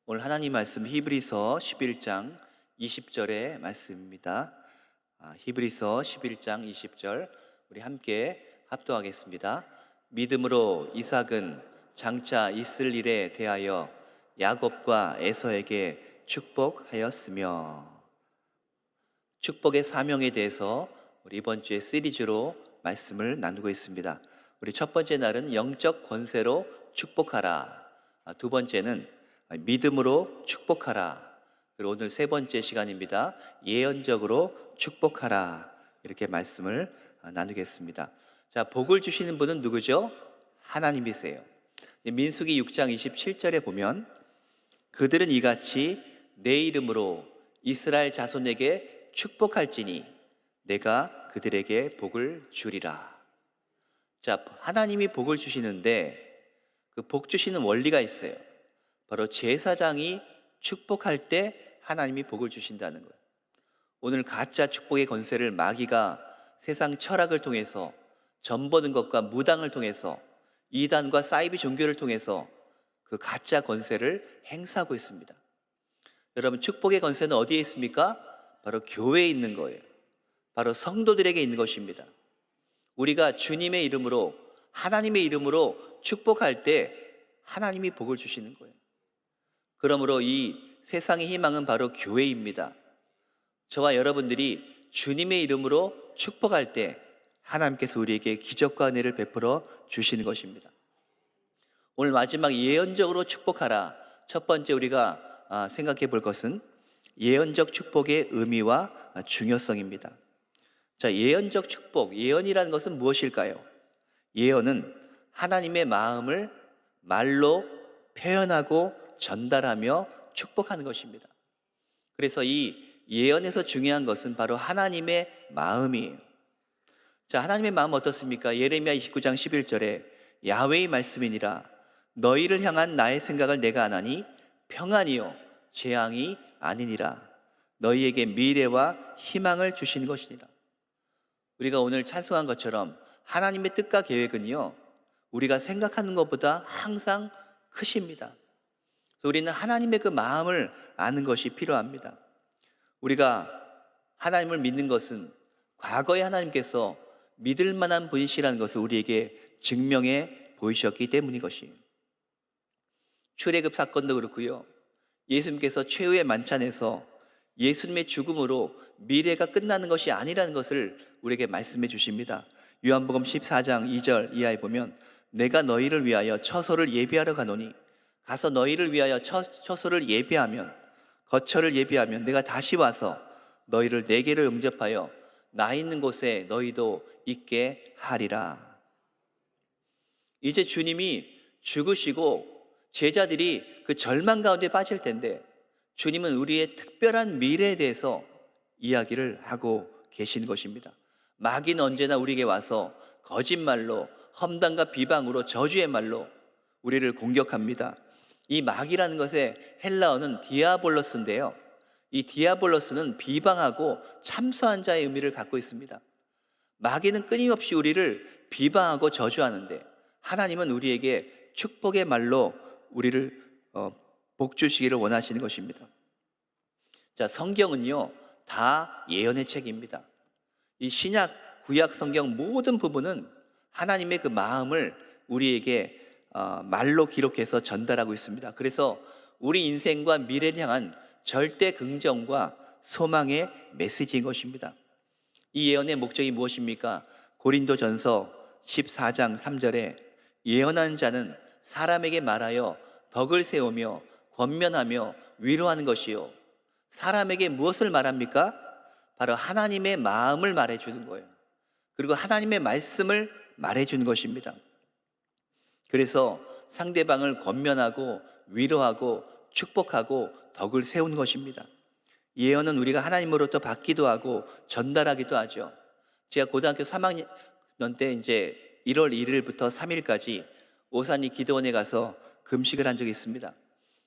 오늘 하나님 말씀 히브리서 11장 20절의 말씀입니다. 히브리서 11장 20절 우리 함께 합독하겠습니다. 믿음으로 이삭은 장차 있을 일에 대하여 야곱과 에서에게 축복하였으며. 축복의 사명에 대해서 우리 이번 주에 시리즈로 말씀을 나누고 있습니다. 우리 첫 번째 날은 영적 권세로 축복하라, 두 번째는 믿음으로 축복하라, 그리고 오늘 세 번째 시간입니다. 예언적으로 축복하라, 이렇게 말씀을 나누겠습니다. 자, 복을 주시는 분은 누구죠? 하나님이세요. 민수기 6장 27절에 보면 그들은 이같이 내 이름으로 이스라엘 자손에게 축복할지니 내가 그들에게 복을 주리라. 자, 하나님이 복을 주시는데 그 복 주시는 원리가 있어요. 바로 제사장이 축복할 때 하나님이 복을 주신다는 거예요. 오늘 가짜 축복의 권세를 마귀가 세상 철학을 통해서, 점 버는 것과 무당을 통해서, 이단과 사이비 종교를 통해서 그 가짜 권세를 행사하고 있습니다. 여러분, 축복의 권세는 어디에 있습니까? 바로 교회에 있는 거예요. 바로 성도들에게 있는 것입니다. 우리가 주님의 이름으로, 하나님의 이름으로 축복할 때 하나님이 복을 주시는 거예요. 그러므로 이 세상의 희망은 바로 교회입니다. 저와 여러분들이 주님의 이름으로 축복할 때 하나님께서 우리에게 기적과 은혜를 베풀어 주시는 것입니다. 오늘 마지막 예언적으로 축복하라. 첫 번째 우리가 생각해 볼 것은 예언적 축복의 의미와 중요성입니다. 자, 예언적 축복, 예언이라는 것은 무엇일까요? 예언은 하나님의 마음을 말로 표현하고 전달하며 축복하는 것입니다. 그래서 이 예언에서 중요한 것은 바로 하나님의 마음이에요. 자, 하나님의 마음은 어떻습니까? 예레미야 29장 11절에 야훼의 말씀이니라 너희를 향한 나의 생각을 내가 아나니 평안이요 재앙이 아니니라 너희에게 미래와 희망을 주신 것이니라. 우리가 오늘 찬송한 것처럼 하나님의 뜻과 계획은요, 우리가 생각하는 것보다 항상 크십니다. 그래서 우리는 하나님의 그 마음을 아는 것이 필요합니다. 우리가 하나님을 믿는 것은 과거에 하나님께서 믿을 만한 분이시라는 것을 우리에게 증명해 보이셨기 때문인 것이에요. 출애굽 사건도 그렇고요, 예수님께서 최후의 만찬에서 예수님의 죽음으로 미래가 끝나는 것이 아니라는 것을 우리에게 말씀해 주십니다. 요한복음 14장 2절 이하에 보면 내가 너희를 위하여 처소를 예비하러 가노니 가서 너희를 위하여 처소를 예비하면, 거처를 예비하면 내가 다시 와서 너희를 내게로 영접하여 나 있는 곳에 너희도 있게 하리라. 이제 주님이 죽으시고 제자들이 그 절망 가운데 빠질 텐데 주님은 우리의 특별한 미래에 대해서 이야기를 하고 계신 것입니다. 마귀는 언제나 우리에게 와서 거짓말로, 험담과 비방으로, 저주의 말로 우리를 공격합니다. 이 마귀라는 것의 헬라어는 디아볼로스인데요, 이 디아볼로스는 비방하고 참소한 자의 의미를 갖고 있습니다. 마귀는 끊임없이 우리를 비방하고 저주하는데 하나님은 우리에게 축복의 말로 우리를 복 주시기를 원하시는 것입니다. 자, 성경은요 다 예언의 책입니다. 이 신약, 구약 성경 모든 부분은 하나님의 그 마음을 우리에게 말로 기록해서 전달하고 있습니다. 그래서 우리 인생과 미래를 향한 절대 긍정과 소망의 메시지인 것입니다. 이 예언의 목적이 무엇입니까? 고린도전서 14장 3절에 예언하는 자는 사람에게 말하여 덕을 세우며 권면하며 위로하는 것이요. 사람에게 무엇을 말합니까? 바로 하나님의 마음을 말해주는 거예요. 그리고 하나님의 말씀을 말해주는 것입니다. 그래서 상대방을 권면하고 위로하고 축복하고 덕을 세우는 것입니다. 예언은 우리가 하나님으로부터 받기도 하고 전달하기도 하죠. 제가 고등학교 3학년 때 이제 1월 1일부터 3일까지 오산리 기도원에 가서 금식을 한 적이 있습니다.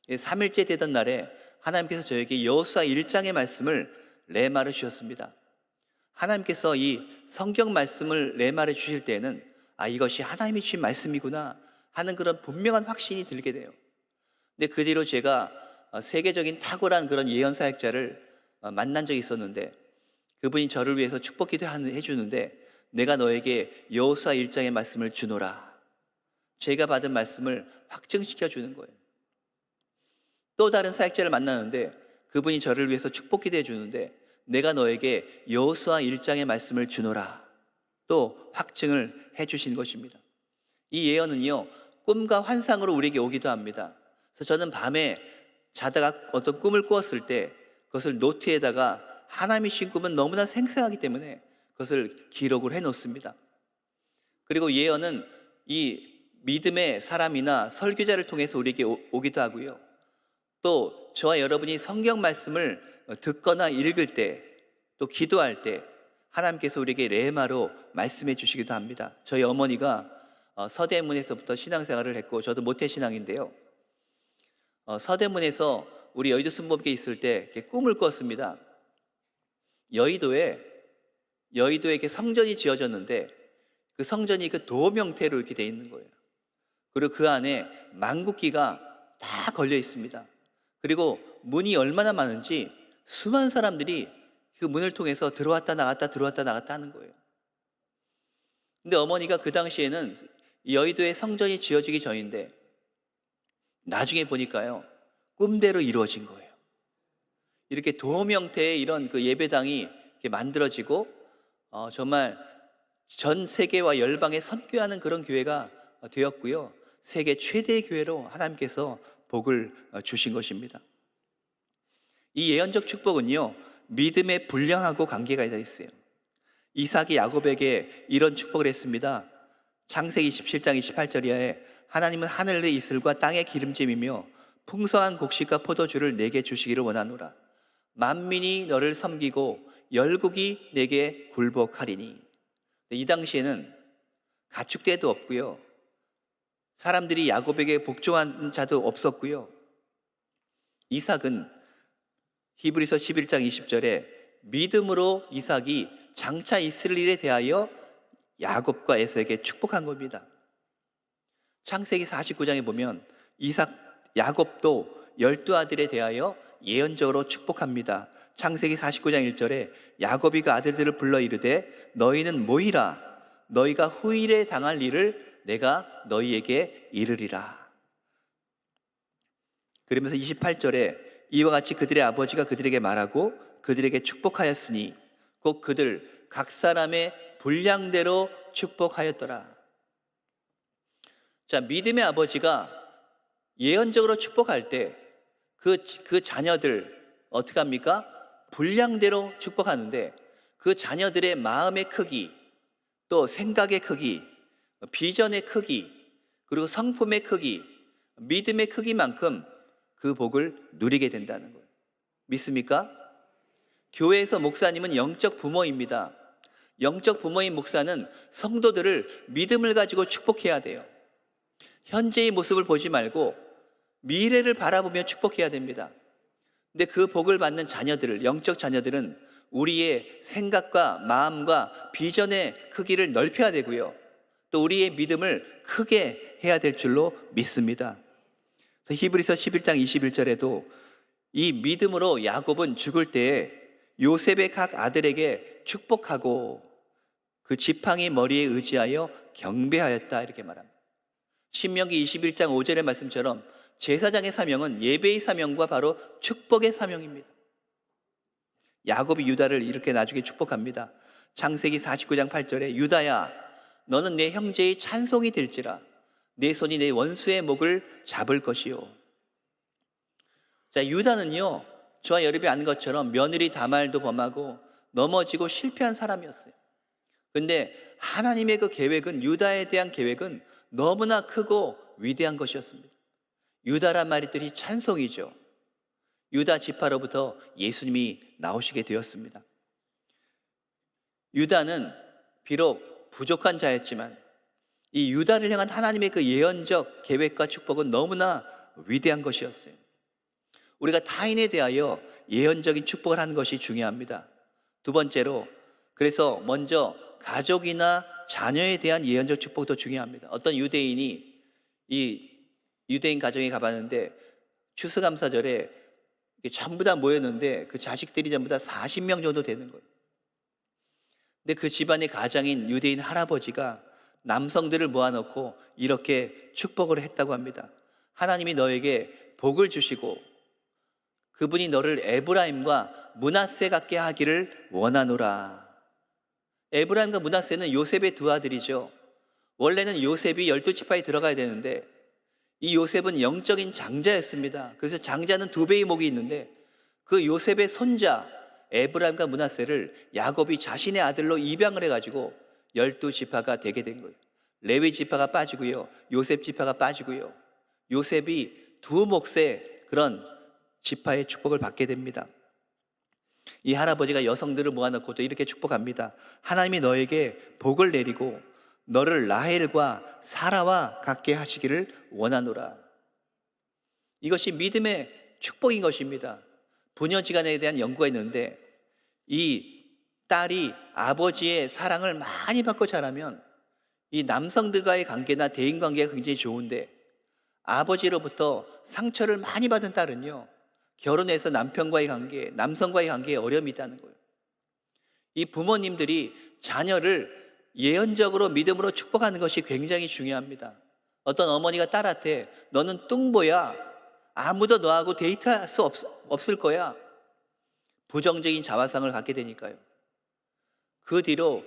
3일째 되던 날에 하나님께서 저에게 여호수아 1장의 말씀을 레마르 주셨습니다. 하나님께서 이 성경 말씀을 레마르 주실 때에는 이것이 하나님이 주신 말씀이구나 하는 그런 분명한 확신이 들게 돼요. 근데 그 뒤로 제가 세계적인 탁월한 그런 예언 사역자를 만난 적이 있었는데, 그분이 저를 위해서 축복 기도해 주는데, 내가 너에게 여호수아 1장의 말씀을 주노라, 제가 받은 말씀을 확증시켜 주는 거예요. 또 다른 사역자를 만나는데 그분이 저를 위해서 축복 기도해 주는데, 내가 너에게 여호수아 1장의 말씀을 주노라, 또 확증을 해 주신 것입니다. 이 예언은요, 꿈과 환상으로 우리에게 오기도 합니다. 그래서 저는 밤에 자다가 어떤 꿈을 꾸었을 때 그것을 노트에다가, 하나님이 주신 꿈은 너무나 생생하기 때문에 그것을 기록을 해 놓습니다. 그리고 예언은 이 믿음의 사람이나 설교자를 통해서 우리에게 오기도 하고요, 또 저와 여러분이 성경 말씀을 듣거나 읽을 때, 또 기도할 때 하나님께서 우리에게 레마로 말씀해 주시기도 합니다. 저희 어머니가 서대문에서부터 신앙생활을 했고, 저도 모태신앙인데요, 서대문에서 우리 여의도 순복음교회 있을 때 이렇게 꿈을 꿨습니다. 여의도에 이렇게 성전이 지어졌는데, 그 성전이 그 도 형태로 이렇게 돼 있는 거예요. 그리고 그 안에 만국기가 다 걸려 있습니다. 그리고 문이 얼마나 많은지 수많은 사람들이 그 문을 통해서 들어왔다 나갔다 들어왔다 나갔다 하는 거예요. 근데 어머니가 그 당시에는 여의도에 성전이 지어지기 전인데, 나중에 보니까요, 꿈대로 이루어진 거예요. 이렇게 돔 형태의 이런 그 예배당이 이렇게 만들어지고, 정말 전 세계와 열방에 선교하는 그런 교회가 되었고요, 세계 최대의 교회로 하나님께서 복을 주신 것입니다. 이 예언적 축복은요, 믿음의 분량하고 관계가 있어요. 이삭이 야곱에게 이런 축복을 했습니다. 창세기 27장 28절 이하에, 하나님은 하늘의 이슬과 땅의 기름짐이며 풍성한 곡식과 포도주를 내게 주시기를 원하노라. 만민이 너를 섬기고 열국이 내게 굴복하리니. 이 당시에는 가축대도 없고요, 사람들이 야곱에게 복종한 자도 없었고요, 이삭은 히브리서 11장 20절에 믿음으로 이삭이 장차 있을 일에 대하여 야곱과 에서에게 축복한 겁니다. 창세기 49장에 보면 야곱도 12아들에 대하여 예언적으로 축복합니다. 창세기 49장 1절에 야곱이 그 아들들을 불러 이르되 너희는 모이라, 너희가 후일에 당할 일을 내가 너희에게 이르리라. 그러면서 28절에 이와 같이 그들의 아버지가 그들에게 말하고 그들에게 축복하였으니 곧 그들 각 사람의 분량대로 축복하였더라. 자, 믿음의 아버지가 예언적으로 축복할 때 그 자녀들 어떻게 합니까? 분량대로 축복하는데, 그 자녀들의 마음의 크기, 또 생각의 크기, 비전의 크기, 그리고 성품의 크기, 믿음의 크기만큼 그 복을 누리게 된다는 거예요. 믿습니까? 교회에서 목사님은 영적 부모입니다. 영적 부모인 목사는 성도들을 믿음을 가지고 축복해야 돼요. 현재의 모습을 보지 말고 미래를 바라보며 축복해야 됩니다. 근데 그 복을 받는 자녀들을, 영적 자녀들은 우리의 생각과 마음과 비전의 크기를 넓혀야 되고요, 또 우리의 믿음을 크게 해야 될 줄로 믿습니다. 그래서 히브리서 11장 21절에도 이 믿음으로 야곱은 죽을 때에 요셉의 각 아들에게 축복하고 그 지팡이 머리에 의지하여 경배하였다, 이렇게 말합니다. 신명기 21장 5절의 말씀처럼 제사장의 사명은 예배의 사명과 바로 축복의 사명입니다. 야곱이 유다를 이렇게 나중에 축복합니다. 창세기 49장 8절에 유다야, 너는 내 형제의 찬송이 될지라, 내 손이 내 원수의 목을 잡을 것이요. 자, 유다는요, 저와 여러분이 아는 것처럼 며느리 다말도 범하고 넘어지고 실패한 사람이었어요. 근데 하나님의 그 계획은, 유다에 대한 계획은 너무나 크고 위대한 것이었습니다. 유다란 말들이 찬송이죠. 유다 지파로부터 예수님이 나오시게 되었습니다. 유다는 비록 부족한 자였지만 이 유다를 향한 하나님의 그 예언적 계획과 축복은 너무나 위대한 것이었어요. 우리가 타인에 대하여 예언적인 축복을 하는 것이 중요합니다. 두 번째로, 그래서 먼저 가족이나 자녀에 대한 예언적 축복도 중요합니다. 어떤 유대인이 이 유대인 가정에 가봤는데 추수감사절에 이게 전부 다 모였는데 그 자식들이 전부 다 40명 정도 되는 거예요. 근데 그 집안의 가장인 유대인 할아버지가 남성들을 모아놓고 이렇게 축복을 했다고 합니다. 하나님이 너에게 복을 주시고 그분이 너를 에브라임과 므낫세 같게 하기를 원하노라. 에브라임과 므낫세는 요셉의 두 아들이죠. 원래는 요셉이 12지파에 들어가야 되는데 이 요셉은 영적인 장자였습니다. 그래서 장자는 두 배의 목이 있는데 그 요셉의 손자 에브라임과 므낫세를 야곱이 자신의 아들로 입양을 해가지고 12지파가 되게 된 거예요. 레위 지파가 빠지고요, 요셉 지파가 빠지고요, 요셉이 두 몫의 그런 지파의 축복을 받게 됩니다. 이 할아버지가 여성들을 모아놓고 또 이렇게 축복합니다. 하나님이 너에게 복을 내리고 너를 라헬과 사라와 같게 하시기를 원하노라. 이것이 믿음의 축복인 것입니다. 부녀지간에 대한 연구가 있는데 이 딸이 아버지의 사랑을 많이 받고 자라면 이 남성들과의 관계나 대인관계가 굉장히 좋은데 아버지로부터 상처를 많이 받은 딸은요, 결혼해서 남편과의 관계, 남성과의 관계에 어려움이 있다는 거예요. 이 부모님들이 자녀를 예언적으로 믿음으로 축복하는 것이 굉장히 중요합니다. 어떤 어머니가 딸한테 너는 뚱보야, 아무도 너하고 데이트할 수 없을 거야, 부정적인 자화상을 갖게 되니까요. 그 뒤로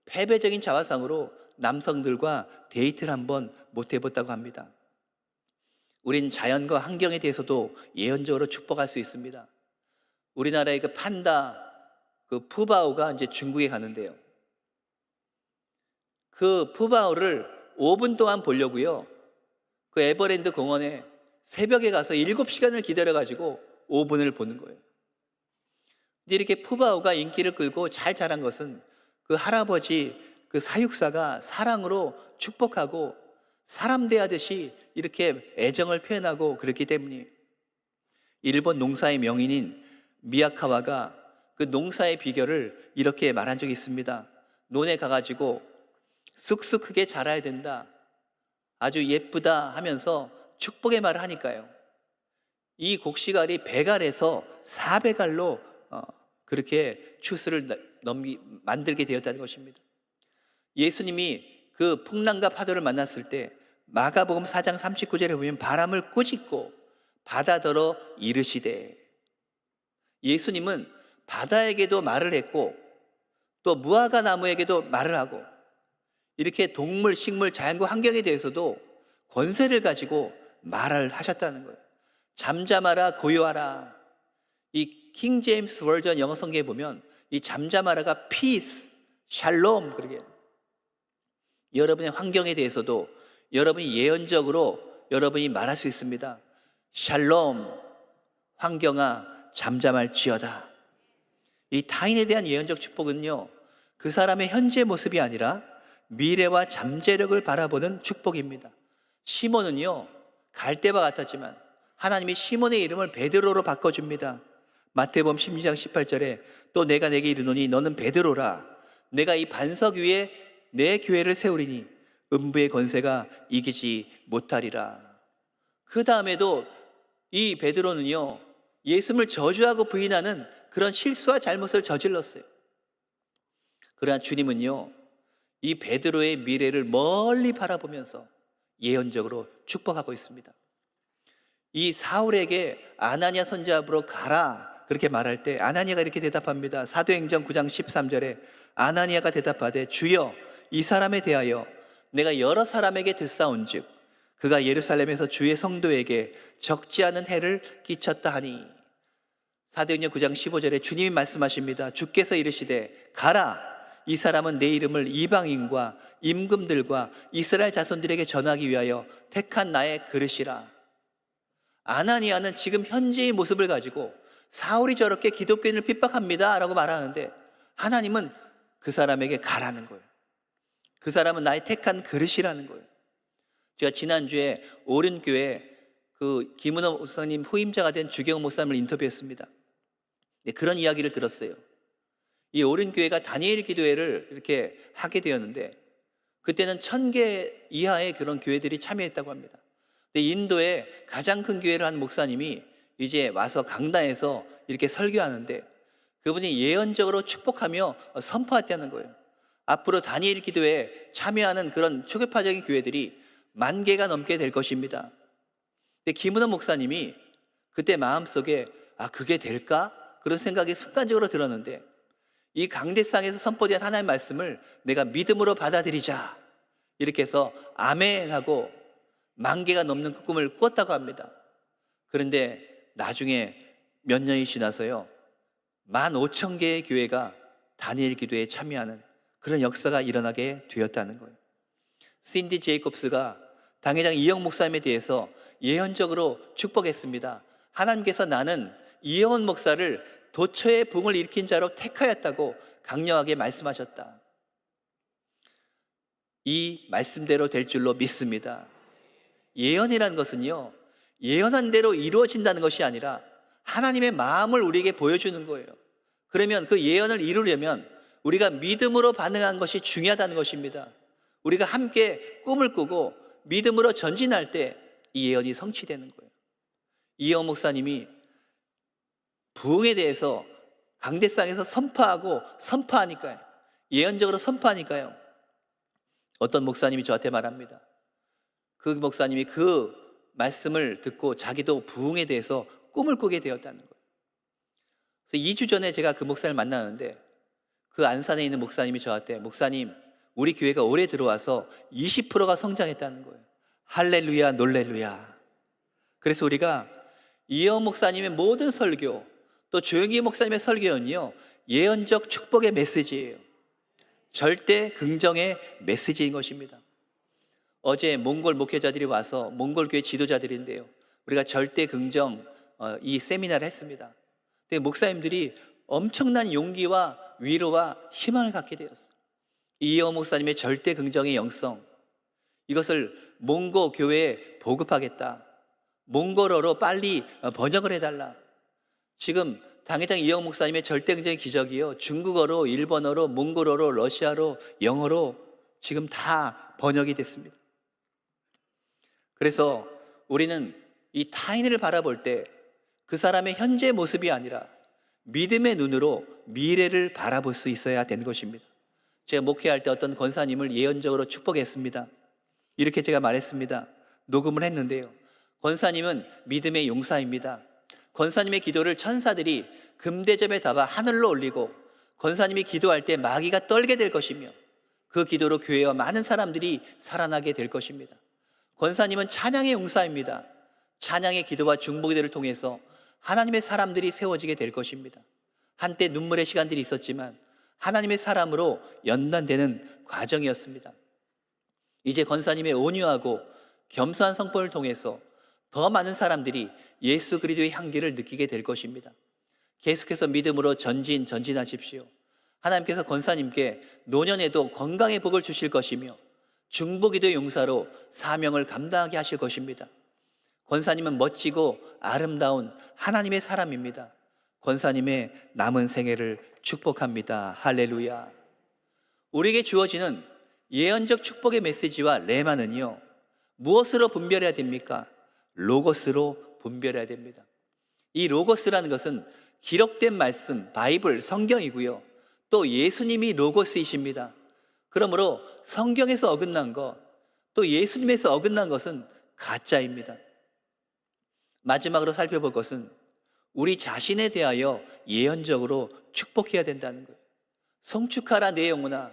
패배적인 자화상으로 남성들과 데이트를 한번 못 해봤다고 합니다. 우린 자연과 환경에 대해서도 예언적으로 축복할 수 있습니다. 우리나라의 그 판다, 그 푸바오가 이제 중국에 가는데요. 그 푸바오를 5분 동안 보려고요, 그 에버랜드 공원에 새벽에 가서 7시간을 기다려가지고 5분을 보는 거예요. 근데 이렇게 푸바오가 인기를 끌고 잘 자란 것은 그 할아버지, 그 사육사가 사랑으로 축복하고 사람 대하듯이 이렇게 애정을 표현하고 그렇기 때문이에요. 일본 농사의 명인인 미야카와가 그 농사의 비결을 이렇게 말한 적이 있습니다. 논에 가가지고 쑥쑥 크게 자라야 된다, 아주 예쁘다 하면서 축복의 말을 하니까요, 이 곡식알이 배갈에서 4배갈로 그렇게 추수를 만들게 되었다는 것입니다. 예수님이 그 풍랑과 파도를 만났을 때 마가복음 4장 39절에 보면 바람을 꾸짖고 바다더러 이르시되, 예수님은 바다에게도 말을 했고 또 무화과 나무에게도 말을 하고 이렇게 동물, 식물, 자연과 환경에 대해서도 권세를 가지고 말을 하셨다는 거예요. 잠잠하라, 고요하라. 이 킹 제임스 버전 영어 성경에 보면 이 잠잠하라가 peace, shalom, 그러게 여러분의 환경에 대해서도 여러분이 예언적으로 여러분이 말할 수 있습니다. 샬롬, 환경아 잠잠할지어다. 이 타인에 대한 예언적 축복은요, 그 사람의 현재 모습이 아니라 미래와 잠재력을 바라보는 축복입니다. 시몬은요, 갈대와 같았지만 하나님이 시몬의 이름을 베드로로 바꿔줍니다. 마태복음 16장 18절에 또 내가 내게 이르노니 너는 베드로라, 내가 이 반석 위에 내 교회를 세우리니 음부의 권세가 이기지 못하리라. 그 다음에도 이 베드로는요, 예수님을 저주하고 부인하는 그런 실수와 잘못을 저질렀어요. 그러나 주님은요, 이 베드로의 미래를 멀리 바라보면서 예언적으로 축복하고 있습니다. 이 사울에게 아나니아 선지자 앞으로 가라 그렇게 말할 때 아나니아가 이렇게 대답합니다. 사도행전 9장 13절에 아나니아가 대답하되 주여, 이 사람에 대하여 내가 여러 사람에게 듣사온즉 그가 예루살렘에서 주의 성도에게 적지 않은 해를 끼쳤다 하니. 사도행전 9장 15절에 주님이 말씀하십니다. 주께서 이르시되 가라, 이 사람은 내 이름을 이방인과 임금들과 이스라엘 자손들에게 전하기 위하여 택한 나의 그릇이라. 아나니아는 지금 현재의 모습을 가지고 사울이 저렇게 기독교인을 핍박합니다 라고 말하는데 하나님은 그 사람에게 가라는 거예요. 그 사람은 나의 택한 그릇이라는 거예요. 제가 지난주에 오른교회 그 김은호 목사님 후임자가 된 주경 목사님을 인터뷰했습니다. 네, 그런 이야기를 들었어요. 이 오른교회가 다니엘 기도회를 이렇게 하게 되었는데 그때는 1000개 이하의 그런 교회들이 참여했다고 합니다. 근데 인도에 가장 큰 교회를 한 목사님이 이제 와서 강단에서 이렇게 설교하는데 그분이 예언적으로 축복하며 선포했다는 거예요. 앞으로 다니엘 기도에 참여하는 그런 초계파적인 교회들이 10,000개가 넘게 될 것입니다. 근데 김은호 목사님이 그때 마음속에 그게 될까? 그런 생각이 순간적으로 들었는데 이 강대상에서 선포된 하나님의 말씀을 내가 믿음으로 받아들이자 이렇게 해서 아멘하고 10,000개가 넘는 그 꿈을 꾸었다고 합니다. 그런데 나중에 몇 년이 지나서요 15,000개의 교회가 다니엘 기도에 참여하는 그런 역사가 일어나게 되었다는 거예요. 신디 제이콥스가 당회장 이영 목사님에 대해서 예언적으로 축복했습니다. 하나님께서 나는 이영원 목사를 도처의 붕을 일으킨 자로 택하였다고 강력하게 말씀하셨다. 이 말씀대로 될 줄로 믿습니다. 예언이라는 것은요 예언한 대로 이루어진다는 것이 아니라 하나님의 마음을 우리에게 보여주는 거예요. 그러면 그 예언을 이루려면 우리가 믿음으로 반응한 것이 중요하다는 것입니다. 우리가 함께 꿈을 꾸고 믿음으로 전진할 때 이 예언이 성취되는 거예요. 이영 목사님이 부흥에 대해서 강대상에서 선포하니까요. 예언적으로 선포하니까요. 어떤 목사님이 저한테 말합니다. 그 목사님이 그 말씀을 듣고 자기도 부흥에 대해서 꿈을 꾸게 되었다는 거예요. 그래서 2주 전에 제가 그 목사를 만나는데 그 안산에 있는 목사님이 저한테 목사님 우리 교회가 올해 들어와서 20%가 성장했다는 거예요. 할렐루야 놀렐루야. 그래서 우리가 이영 목사님의 모든 설교 또 조영기 목사님의 설교는요 예언적 축복의 메시지예요. 절대 긍정의 메시지인 것입니다. 어제 몽골 목회자들이 와서 몽골 교회 지도자들인데요 우리가 절대 긍정 이 세미나를 했습니다. 근데 목사님들이 엄청난 용기와 위로와 희망을 갖게 되었어요. 이영 목사님의 절대 긍정의 영성 이것을 몽고 교회에 보급하겠다. 몽골어로 빨리 번역을 해달라. 지금 당회장 이영 목사님의 절대 긍정의 기적이요 중국어로, 일본어로, 몽골어로, 러시아로, 영어로 지금 다 번역이 됐습니다. 그래서 우리는 이 타인을 바라볼 때 그 사람의 현재 모습이 아니라 믿음의 눈으로 미래를 바라볼 수 있어야 되는 것입니다. 제가 목회할 때 어떤 권사님을 예언적으로 축복했습니다. 이렇게 제가 말했습니다. 녹음을 했는데요 권사님은 믿음의 용사입니다. 권사님의 기도를 천사들이 금대접에 담아 하늘로 올리고 권사님이 기도할 때 마귀가 떨게 될 것이며 그 기도로 교회와 많은 사람들이 살아나게 될 것입니다. 권사님은 찬양의 용사입니다. 찬양의 기도와 중보기도를 통해서 하나님의 사람들이 세워지게 될 것입니다. 한때 눈물의 시간들이 있었지만 하나님의 사람으로 연단되는 과정이었습니다. 이제 권사님의 온유하고 겸손한 성품을 통해서 더 많은 사람들이 예수 그리스도의 향기를 느끼게 될 것입니다. 계속해서 믿음으로 전진하십시오. 하나님께서 권사님께 노년에도 건강의 복을 주실 것이며 중보기도의 용사로 사명을 감당하게 하실 것입니다. 권사님은 멋지고 아름다운 하나님의 사람입니다. 권사님의 남은 생애를 축복합니다. 할렐루야. 우리에게 주어지는 예언적 축복의 메시지와 레마는요 무엇으로 분별해야 됩니까? 로고스로 분별해야 됩니다. 이 로고스라는 것은 기록된 말씀, 바이블, 성경이고요 또 예수님이 로고스이십니다. 그러므로 성경에서 어긋난 것, 또 예수님에서 어긋난 것은 가짜입니다. 마지막으로 살펴볼 것은 우리 자신에 대하여 예언적으로 축복해야 된다는 거예요. 성축하라 내 영혼아.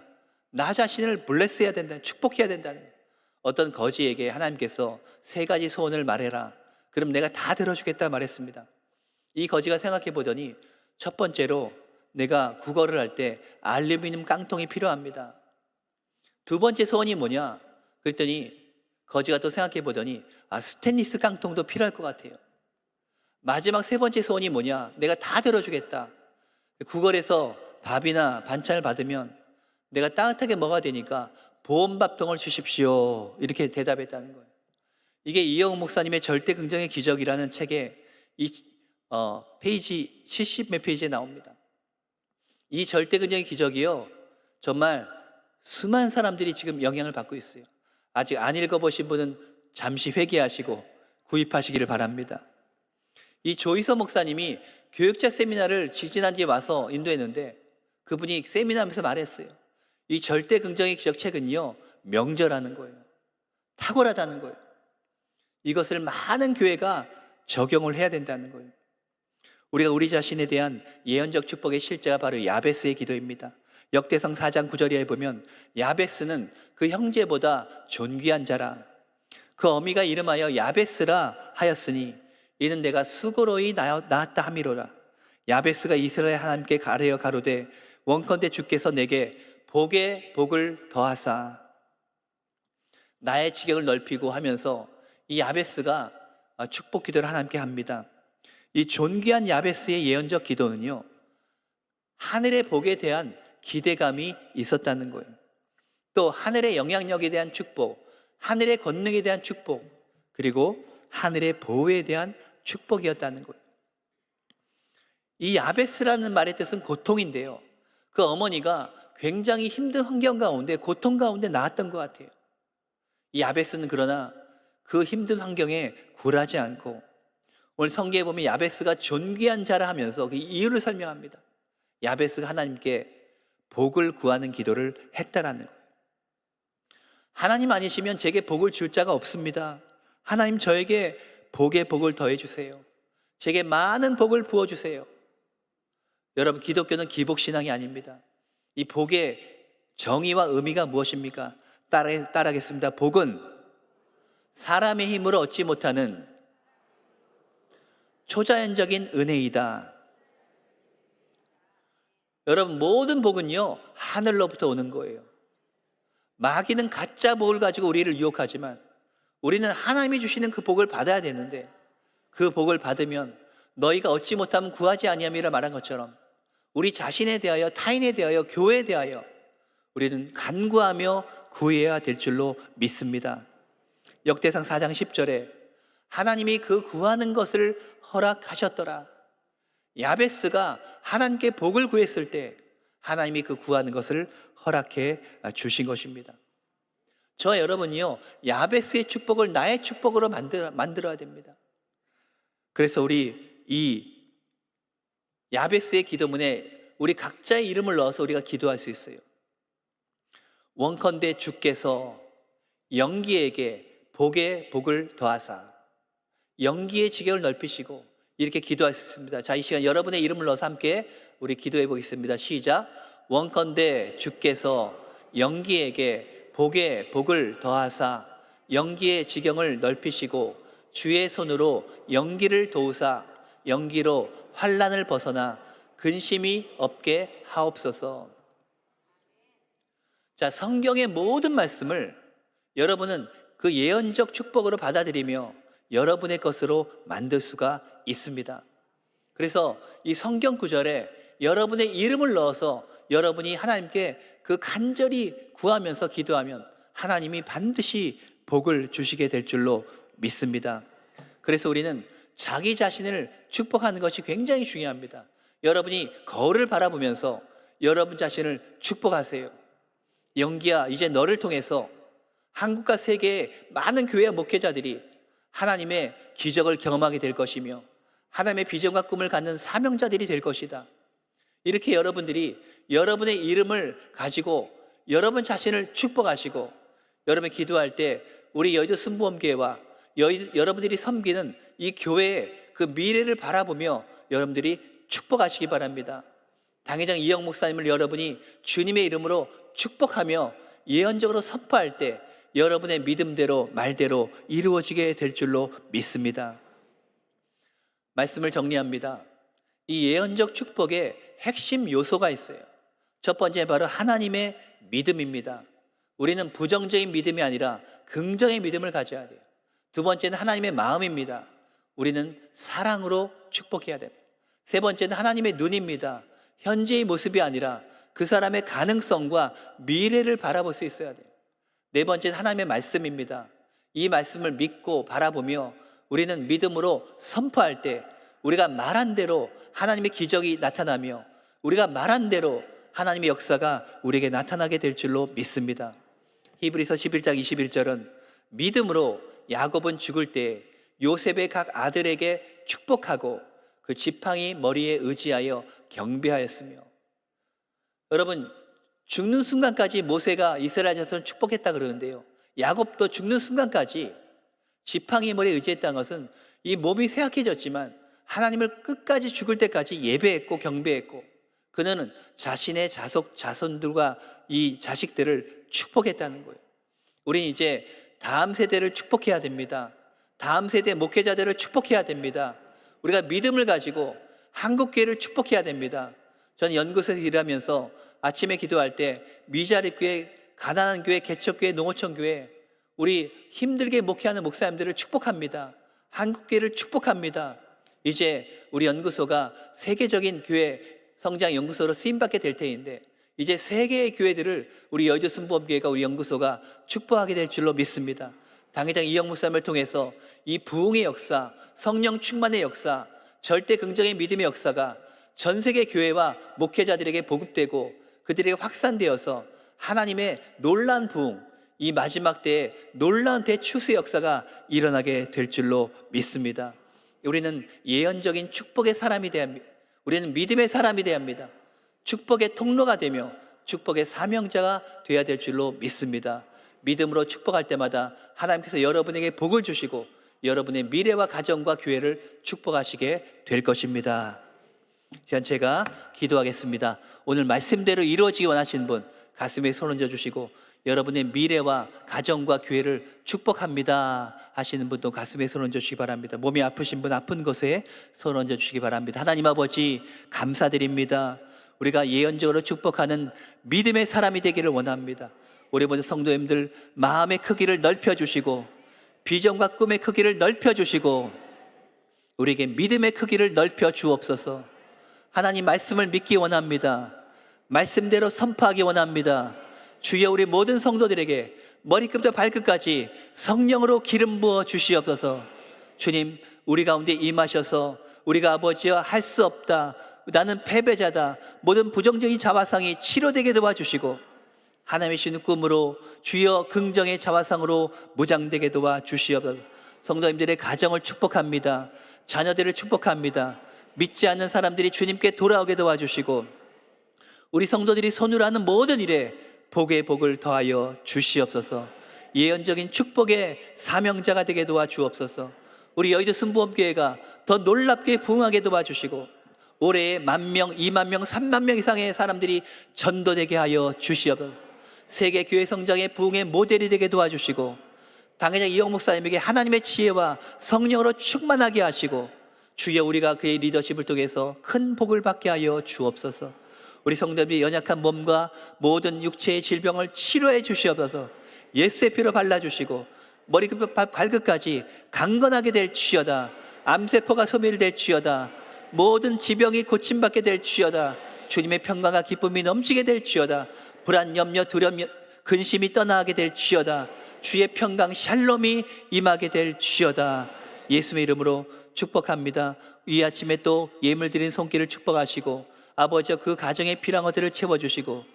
나 자신을 블레스해야 된다, 축복해야 된다는 거예요. 어떤 거지에게 하나님께서 3가지 소원을 말해라. 그럼 내가 다 들어주겠다 말했습니다. 이 거지가 생각해 보더니 첫 번째로 내가 국어를 할 때 알루미늄 깡통이 필요합니다. 두 번째 소원이 뭐냐? 그랬더니 거지가 또 생각해 보더니 스테인리스 깡통도 필요할 것 같아요. 마지막 3번째 소원이 뭐냐? 내가 다 들어주겠다. 구걸에서 밥이나 반찬을 받으면 내가 따뜻하게 먹어야 되니까 보온밥통을 주십시오. 이렇게 대답했다는 거예요. 이게 이영훈 목사님의 절대 긍정의 기적이라는 책에 페이지 70 몇 페이지에 나옵니다. 이 절대 긍정의 기적이요 정말 수많은 사람들이 지금 영향을 받고 있어요. 아직 안 읽어보신 분은 잠시 회개하시고 구입하시기를 바랍니다. 이 조이서 목사님이 교육자 세미나를 지지난주에 와서 인도했는데 그분이 세미나하면서 말했어요. 이 절대 긍정의 기적 책은요, 명절하는 거예요. 탁월하다는 거예요. 이것을 많은 교회가 적용을 해야 된다는 거예요. 우리가 우리 자신에 대한 예언적 축복의 실제가 바로 야베스의 기도입니다. 역대상 4장 9절에 보면 야베스는 그 형제보다 존귀한 자라. 그 어미가 이름하여 야베스라 하였으니 이는 내가 수고로이 낳았다 함이로라. 야베스가 이스라엘 하나님께 가르여 가로되 원컨대 주께서 내게 복에 복을 더하사 나의 지경을 넓히고 하면서 이 야베스가 축복 기도를 하나님께 합니다. 이 존귀한 야베스의 예언적 기도는요, 하늘의 복에 대한 기대감이 있었다는 거예요. 또 하늘의 영향력에 대한 축복, 하늘의 권능에 대한 축복, 그리고 하늘의 보호에 대한 축복이었다는 거예요. 이 야베스라는 말의 뜻은 고통인데요, 그 어머니가 굉장히 힘든 환경 가운데, 고통 가운데 낳았던 것 같아요. 이 야베스는 그러나 그 힘든 환경에 굴하지 않고, 오늘 성경에 보면 야베스가 존귀한 자라 하면서 그 이유를 설명합니다. 야베스가 하나님께 복을 구하는 기도를 했다라는 거예요. 하나님 아니시면 제게 복을 줄 자가 없습니다. 하나님, 저에게 복에 복을 더해 주세요. 제게 많은 복을 부어 주세요. 여러분, 기독교는 기복신앙이 아닙니다. 이 복의 정의와 의미가 무엇입니까? 따라하겠습니다. 복은 사람의 힘으로 얻지 못하는 초자연적인 은혜이다. 여러분, 모든 복은요, 하늘로부터 오는 거예요. 마귀는 가짜 복을 가지고 우리를 유혹하지만 우리는 하나님이 주시는 그 복을 받아야 되는데, 그 복을 받으면 너희가 얻지 못하면 구하지 아니함이라 말한 것처럼 우리 자신에 대하여, 타인에 대하여, 교회에 대하여 우리는 간구하며 구해야 될 줄로 믿습니다. 역대상 4장 10절에 하나님이 그 구하는 것을 허락하셨더라. 야베스가 하나님께 복을 구했을 때 하나님이 그 구하는 것을 허락해 주신 것입니다. 저 여러분이요, 야베스의 축복을 나의 축복으로 만들어야 됩니다. 그래서 우리 이 야베스의 기도문에 우리 각자의 이름을 넣어서 우리가 기도할 수 있어요. 원컨대 주께서 영기에게 복에 복을 더하사 영기의 지경을 넓히시고, 이렇게 기도할 수 있습니다. 자, 이 시간 여러분의 이름을 넣어서 함께 우리 기도해 보겠습니다. 시작. 원컨대 주께서 영기에게 복에 복을 더하사 영기의 지경을 넓히시고 주의 손으로 영기를 도우사 영기로 환난을 벗어나 근심이 없게 하옵소서. 자, 성경의 모든 말씀을 여러분은 그 예언적 축복으로 받아들이며 여러분의 것으로 만들 수가 있습니다. 그래서 이 성경 구절에 여러분의 이름을 넣어서 여러분이 하나님께 그 간절히 구하면서 기도하면 하나님이 반드시 복을 주시게 될 줄로 믿습니다. 그래서 우리는 자기 자신을 축복하는 것이 굉장히 중요합니다. 여러분이 거울을 바라보면서 여러분 자신을 축복하세요. 영기야, 이제 너를 통해서 한국과 세계의 많은 교회와 목회자들이 하나님의 기적을 경험하게 될 것이며 하나님의 비전과 꿈을 갖는 사명자들이 될 것이다. 이렇게 여러분들이 여러분의 이름을 가지고 여러분 자신을 축복하시고, 여러분 기도할 때 우리 여의도 순복음교회와 여러분들이 섬기는 이 교회의 그 미래를 바라보며 여러분들이 축복하시기 바랍니다. 당회장 이영 목사님을 여러분이 주님의 이름으로 축복하며 예언적으로 선포할 때 여러분의 믿음대로 말대로 이루어지게 될 줄로 믿습니다. 말씀을 정리합니다. 이 예언적 축복의 핵심 요소가 있어요. 첫 번째 바로 하나님의 믿음입니다. 우리는 부정적인 믿음이 아니라 긍정의 믿음을 가져야 돼요. 두 번째는 하나님의 마음입니다. 우리는 사랑으로 축복해야 됩니다. 세 번째는 하나님의 눈입니다. 현재의 모습이 아니라 그 사람의 가능성과 미래를 바라볼 수 있어야 돼요. 네 번째는 하나님의 말씀입니다. 이 말씀을 믿고 바라보며 우리는 믿음으로 선포할 때 우리가 말한 대로 하나님의 기적이 나타나며 우리가 말한 대로 하나님의 역사가 우리에게 나타나게 될 줄로 믿습니다. 히브리서 11장 21절은 믿음으로 야곱은 죽을 때 요셉의 각 아들에게 축복하고 그 지팡이 머리에 의지하여 경배하였으며. 여러분, 죽는 순간까지 모세가 이스라엘 자손을 축복했다 그러는데요, 야곱도 죽는 순간까지 지팡이 머리에 의지했다는 것은 이 몸이 쇠약해졌지만 하나님을 끝까지 죽을 때까지 예배했고 경배했고, 그는 자신의 자손들과 이 자식들을 축복했다는 거예요. 우린 이제 다음 세대를 축복해야 됩니다. 다음 세대 목회자들을 축복해야 됩니다. 우리가 믿음을 가지고 한국교회를 축복해야 됩니다. 저는 연구소에서 일하면서 아침에 기도할 때 미자립교회, 가난한 교회, 개척교회, 농어촌 교회, 우리 힘들게 목회하는 목사님들을 축복합니다. 한국교회를 축복합니다. 이제 우리 연구소가 세계적인 교회 성장 연구소로 쓰임받게 될 때인데, 이제 세계의 교회들을 우리 여의도 순복음교회가, 우리 연구소가 축복하게 될 줄로 믿습니다. 당회장 이영 목사님을 통해서 이 부흥의 역사, 성령 충만의 역사, 절대 긍정의 믿음의 역사가 전 세계 교회와 목회자들에게 보급되고 그들에게 확산되어서 하나님의 놀라운 부흥, 이 마지막 때에 놀라운 대추수의 역사가 일어나게 될 줄로 믿습니다. 우리는 예언적인 축복의 사람이 되어야 합니다. 우리는 믿음의 사람이 되어야 합니다. 축복의 통로가 되며 축복의 사명자가 되어야 될 줄로 믿습니다. 믿음으로 축복할 때마다 하나님께서 여러분에게 복을 주시고 여러분의 미래와 가정과 교회를 축복하시게 될 것입니다. 제가 기도하겠습니다. 오늘 말씀대로 이루어지기 원하시는 분 가슴에 손 얹어 주시고, 여러분의 미래와 가정과 교회를 축복합니다 하시는 분도 가슴에 손 얹어 주시기 바랍니다. 몸이 아프신 분 아픈 곳에 손 얹어 주시기 바랍니다. 하나님 아버지, 감사드립니다. 우리가 예언적으로 축복하는 믿음의 사람이 되기를 원합니다. 우리 모든 성도님들 마음의 크기를 넓혀 주시고 비전과 꿈의 크기를 넓혀 주시고 우리에게 믿음의 크기를 넓혀 주옵소서. 하나님 말씀을 믿기 원합니다. 말씀대로 선포하기 원합니다. 주여, 우리 모든 성도들에게 머리끝부터 발끝까지 성령으로 기름 부어 주시옵소서. 주님, 우리 가운데 임하셔서 우리가 아버지여 할 수 없다, 나는 패배자다, 모든 부정적인 자화상이 치료되게 도와주시고 하나님의 주시는 꿈으로 주여 긍정의 자화상으로 무장되게 도와주시옵소서. 성도님들의 가정을 축복합니다. 자녀들을 축복합니다. 믿지 않는 사람들이 주님께 돌아오게 도와주시고 우리 성도들이 손으로 하는 모든 일에 복의 복을 더하여 주시옵소서. 예언적인 축복의 사명자가 되게 도와주옵소서. 우리 여의도 순복음교회가 더 놀랍게 부흥하게 도와주시고 올해에 10,000명, 20,000명, 30,000명 이상의 사람들이 전도되게 하여 주시옵소서. 세계 교회 성장의 부흥의 모델이 되게 도와주시고 당회장 이영 목사님에게 하나님의 지혜와 성령으로 충만하게 하시고 주여, 우리가 그의 리더십을 통해서 큰 복을 받게 하여 주옵소서. 우리 성도님의 연약한 몸과 모든 육체의 질병을 치료해 주시옵소서. 예수의 피로 발라주시고 머리끝부터 발끝까지 강건하게 될 주여다. 암세포가 소멸될 주여다. 모든 지병이 고침받게 될 주여다. 주님의 평강과 기쁨이 넘치게 될 주여다. 불안, 염려, 두려움, 근심이 떠나게 될 주여다. 주의 평강 샬롬이 임하게 될 주여다. 예수의 이름으로 축복합니다. 이 아침에 또 예물 드린 손길을 축복하시고 아버지여 그 가정의 필요한 것들을 채워주시고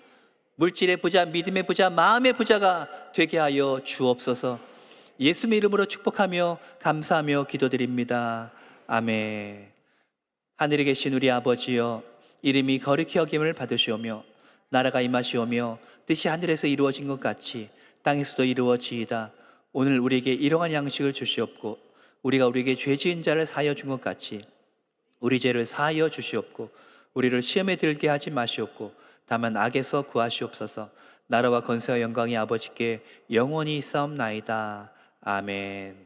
물질의 부자, 믿음의 부자, 마음의 부자가 되게 하여 주옵소서. 예수의 이름으로 축복하며 감사하며 기도드립니다. 아멘. 하늘에 계신 우리 아버지여, 이름이 거룩히 여김을 받으시오며 나라가 임하시오며 뜻이 하늘에서 이루어진 것 같이 땅에서도 이루어지이다. 오늘 우리에게 일용할 양식을 주시옵고 우리가 우리에게 죄 지은 자를 사하여 준 것 같이 우리 죄를 사하여 주시옵고 우리를 시험에 들게 하지 마시옵고 다만 악에서 구하시옵소서. 나라와 권세와 영광이 아버지께 영원히 있사옵나이다. 아멘.